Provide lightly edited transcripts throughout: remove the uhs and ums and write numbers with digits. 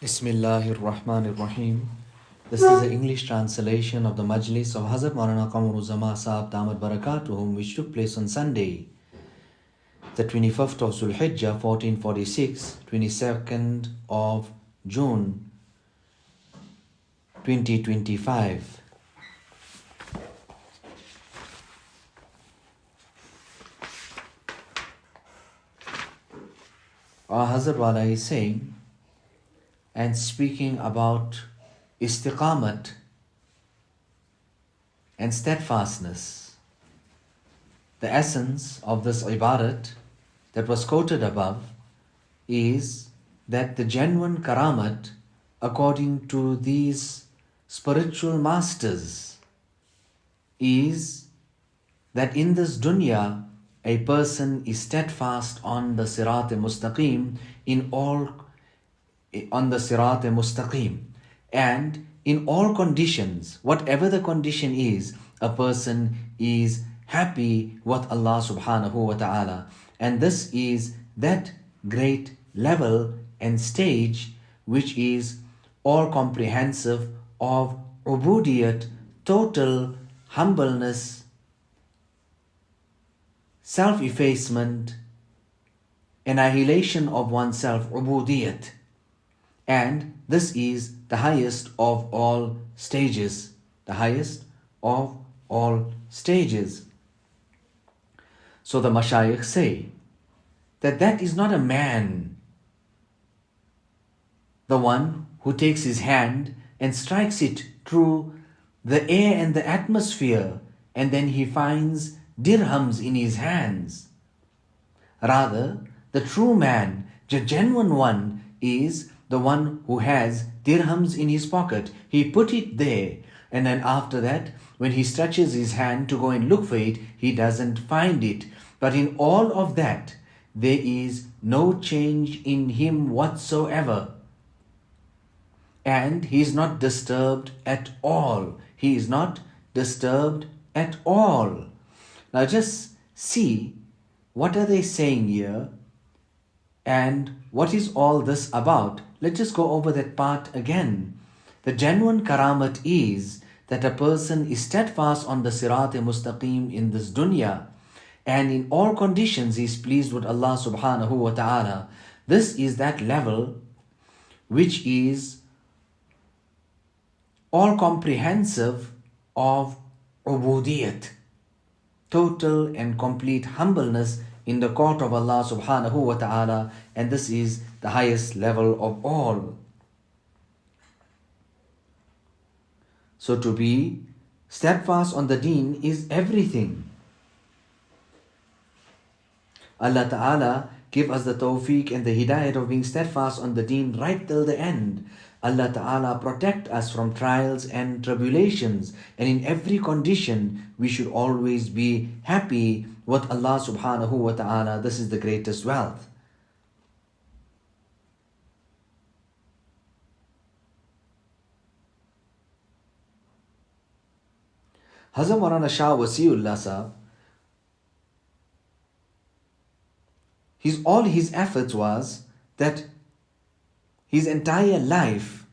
Bismillahir Rahmanir Rahim. This is the English translation of the Majlis of Hazrath Maulana Qamar Uzzaman Saheb Damat Barakatuhum, which took place on Sunday, the 25th of Zulhijjah 1446, 22nd of June 2025. Our Hazrat Wala is saying and speaking about istiqamat and steadfastness. The essence of this ibadat that was quoted above is that the genuine karamat, according to these spiritual masters, is that in this dunya a person is steadfast on the sirat-e-mustaqim on the sirat-e-mustaqim, and in all conditions, whatever the condition is, a person is happy with Allah subhanahu wa ta'ala. And this is that great level and stage which is all comprehensive of ubudiyat, total humbleness, self-effacement, annihilation of oneself, ubudiyat. And this is the highest of all stages. The highest of all stages. So the mashayikh say that is not a man, the one who takes his hand and strikes it through the air and the atmosphere, and then he finds dirhams in his hands. Rather, the true man, the genuine one, is the one who has dirhams in his pocket. He put it there, and then after that, when he stretches his hand to go and look for it, he doesn't find it. But in all of that, there is no change in him whatsoever. And he is not disturbed at all. He is not disturbed at all. Now just see, what are they saying here? And what is all this about? Let's just go over that part again. The genuine karamat is that a person is steadfast on the sirat-e-mustaqim in this dunya, and in all conditions he is pleased with Allah subhanahu wa ta'ala. This is that level which is all comprehensive of ubudiyat, total and complete humbleness in the court of Allah subhanahu wa ta'ala, and this is the highest level of all. So to be steadfast on the deen is everything. Allah ta'ala give us the tawfiq and the hidayat of being steadfast on the deen right till the end. Allah ta'ala protect us from trials and tribulations, and in every condition we should always be happy with Allah subhanahu wa ta'ala. This is the greatest wealth. Hazrat Maulana Shah Wasiullah Sahab, all his efforts was that his entire life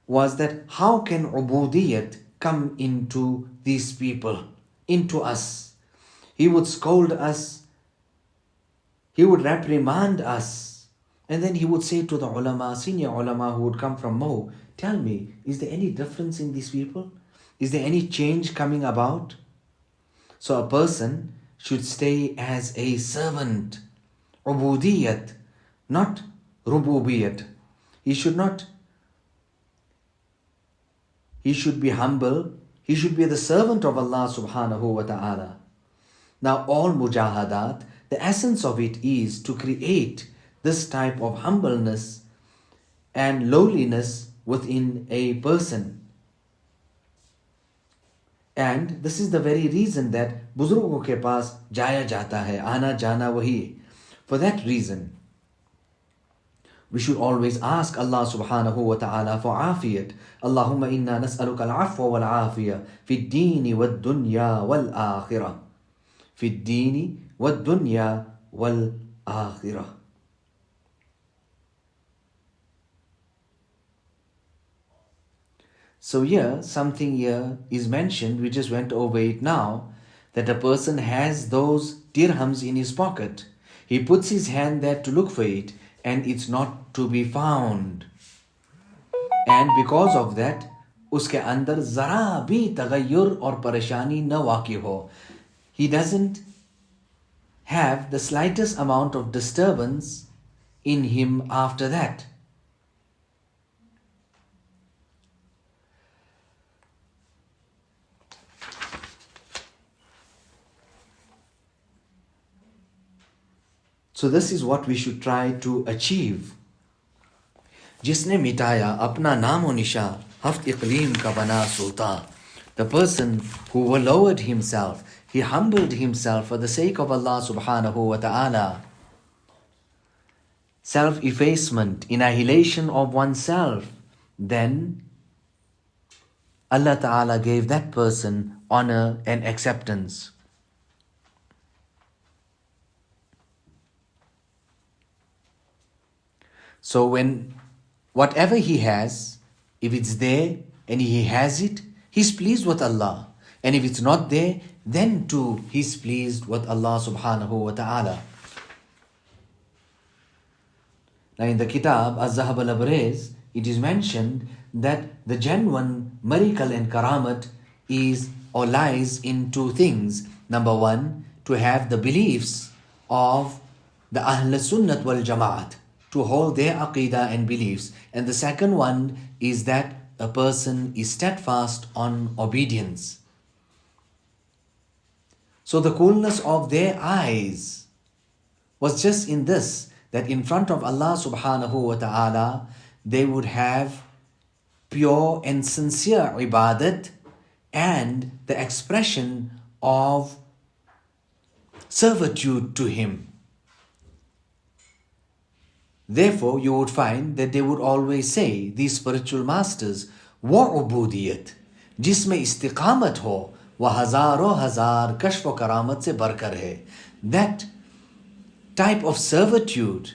was that how can ubudiyat come into these people, into us. He would scold us, he would reprimand us, and then he would say to the ulama, senior ulama who would come from Mo, tell me, is there any difference in these people? Is there any change coming about? So a person should stay as a servant, ubudiyat, not rububiyat. He should be humble. He should be the servant of Allah subhanahu wa ta'ala. Now all mujahadat, the essence of it is to create this type of humbleness and lowliness within a person. And this is the very reason that buzurgon ke paas jaya jata hai, ana jana wahi. For that reason, we should always ask Allah subhanahu wa ta'ala for afiyat. Allahumma inna nas'aluka al-afwa wal-afiyah fi ad-dini wad-dunya wal-akhirah. Fi ad-dini wad-dunya wal-akhirah. So here, something here is mentioned, we just went over it now, that a person has those dirhams in his pocket. He puts his hand there to look for it, and it's not to be found. And because of that, उसके अंदर जरा भी तगय्युर और परेशानी न वाक़ई हो. He doesn't have the slightest amount of disturbance in him after that. So this is what we should try to achieve. जिसने मिटाया अपना नामो निशा हफ्त इक़लीम का बना सुल्तान. The person who lowered himself, he humbled himself for the sake of Allah subhanahu wa ta'ala. Self-effacement, annihilation of oneself. Then Allah ta'ala gave that person honor and acceptance. So when whatever he has, if it's there and he has it, he's pleased with Allah. And if it's not there, then too he's pleased with Allah subhanahu wa ta'ala. Now in the kitab Az-Zahab al-Abrez, it is mentioned that the genuine miracle and karamat is or lies in two things. Number one, to have the beliefs of the Ahl Sunnat wal Jama'at, to hold their aqidah and beliefs. And the second one is that a person is steadfast on obedience. So the coolness of their eyes was just in this, that in front of Allah subhanahu wa ta'ala, they would have pure and sincere ibadat and the expression of servitude to Him. Therefore, you would find that they would always say, these spiritual masters, wa ubudiyat, jisme istiqamat ho, wa hazaro hazar kashf wa karamat se barkar hai. That type of servitude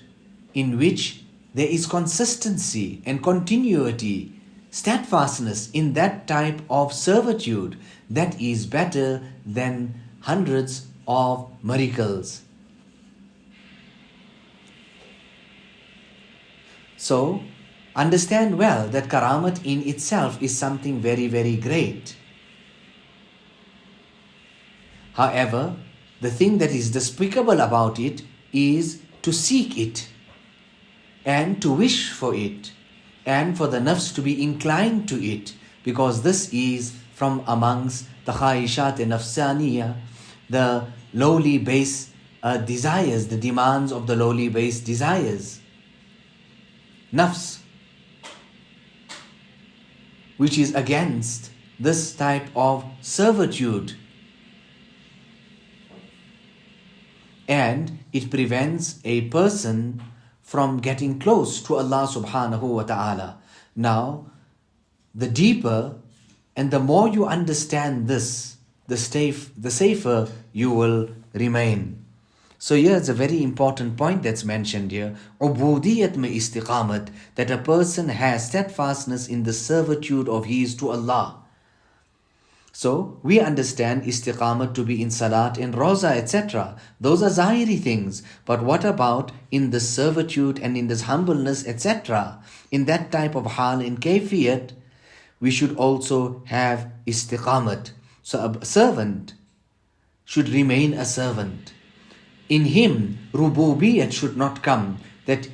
in which there is consistency and continuity, steadfastness in that type of servitude, that is better than hundreds of miracles. So, understand well that karamat in itself is something very, very great. However, the thing that is despicable about it is to seek it and to wish for it and for the nafs to be inclined to it, because this is from amongst the khaishat nafsaniya, the lowly base desires, the demands of the lowly base desires. Nafs, which is against this type of servitude, and it prevents a person from getting close to Allah subhanahu wa ta'ala. Now, the deeper and the more you understand this, the safer you will remain. So here it's a very important point that's mentioned here. Ubudiyat me istiqamat, that a person has steadfastness in the servitude of his to Allah. So we understand istiqamat to be in salat, in roza, etc. Those are zahiri things. But what about in the servitude and in this humbleness, etc.? In that type of hal, in kayfiyat, we should also have istiqamat. So a servant should remain a servant. In him, rububiyat should not come. That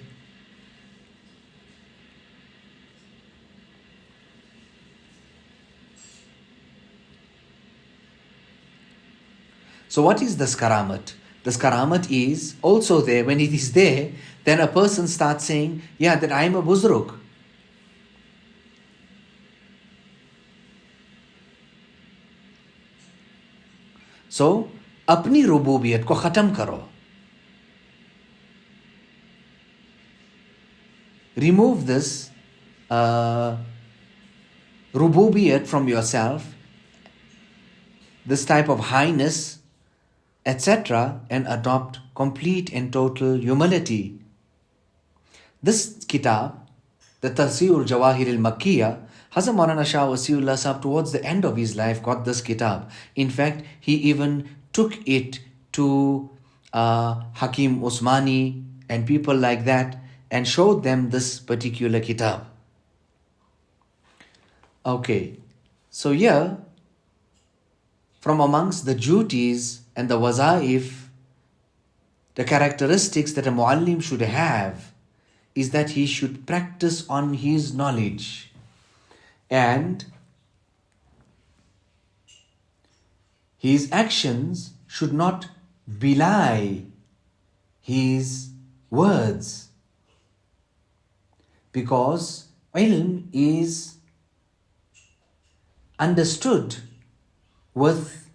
so what is this karamat? This karamat is also there. When it is there, then a person starts saying, yeah, that I am a buzruk. So, अपनी रुबूबियत को ख़त्म करो. Remove this rububiyat from yourself, this type of highness, etc., and adopt complete and total humility. This kitab, the Tafsir Jawahir al-Makkiyah, Hazrat Maulana Shah Wasiullah Sahab towards the end of his life got this kitab. In fact, he even took it to Hakim Usmani and people like that and showed them this particular kitab. Okay, so here, from amongst the duties and the wazaif, the characteristics that a muallim should have is that he should practice on his knowledge, and his actions should not belie his words, because ilm is understood with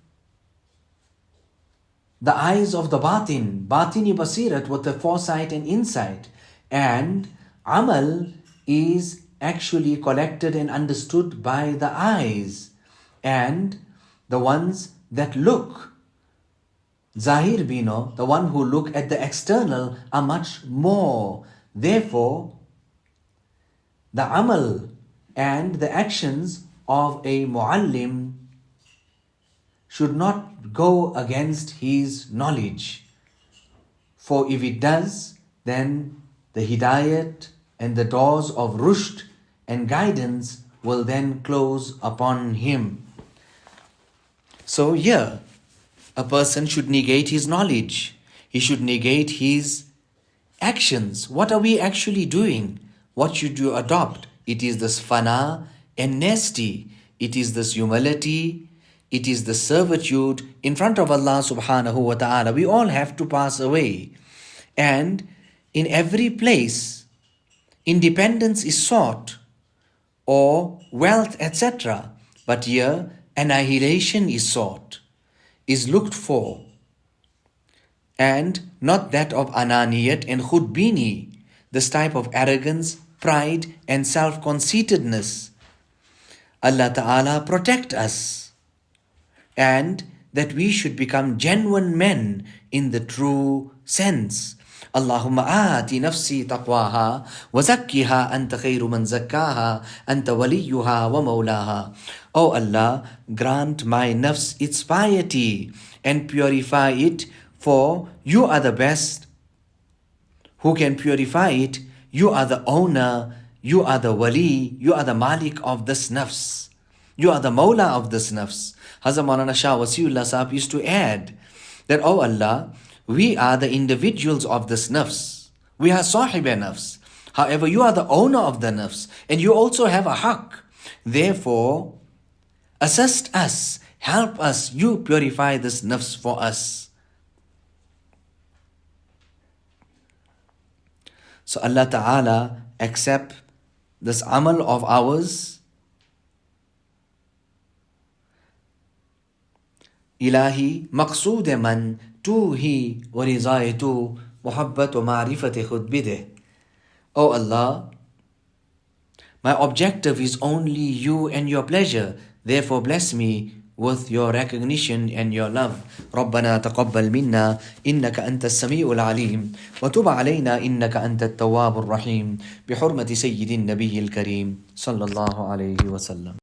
the eyes of the batini basirat, with the foresight and insight, and amal is actually collected and understood by the eyes, and the ones that look zahir bino, the one who look at the external, are much more. Therefore, the amal and the actions of a muallim should not go against his knowledge. For if it does, then the hidayat and the doors of rushd and guidance will then close upon him. So here, a person should negate his knowledge. He should negate his actions. What are we actually doing? What should you adopt? It is this fana and nesty. It is this humility. It is the servitude in front of Allah subhanahu wa ta'ala. We all have to pass away. And in every place, independence is sought, or wealth, etc. But here, annihilation is sought, is looked for, and not that of ananiyat and khudbini, this type of arrogance, pride and self-conceitedness. Allah Ta'ala protect us, and that we should become genuine men in the true sense. Allahumma aati nafsi taqwaha wa zakkiha anta khayru man zakkaha anta waliyuha wa maulaha. O Allah, grant my nafs its piety and purify it, for you are the best who can purify it. You are the owner, you are the wali, you are the malik of this nafs, you are the mawla of this nafs. Hazrat Maulana Shah Wasiullah Sahab used to add that, oh Allah, we are the individuals of this nafs. We are sahib nafs. However, you are the owner of the nafs, and you also have a haqq. Therefore, assist us, help us, you purify this nafs for us. So Allah Ta'ala accept this amal of ours. Ilahi maqsood man tu hi wa rizai tu muhabbat wa ma'rifat khud bideh. Oh Allah, my objective is only you and your pleasure. Therefore bless me with your recognition and your love. ربنا تقبل منا إنك أنت السميع العليم وتب علينا إنك أنت التواب الرحيم بحرمة سيد النبي الكريم صلى الله عليه وسلم.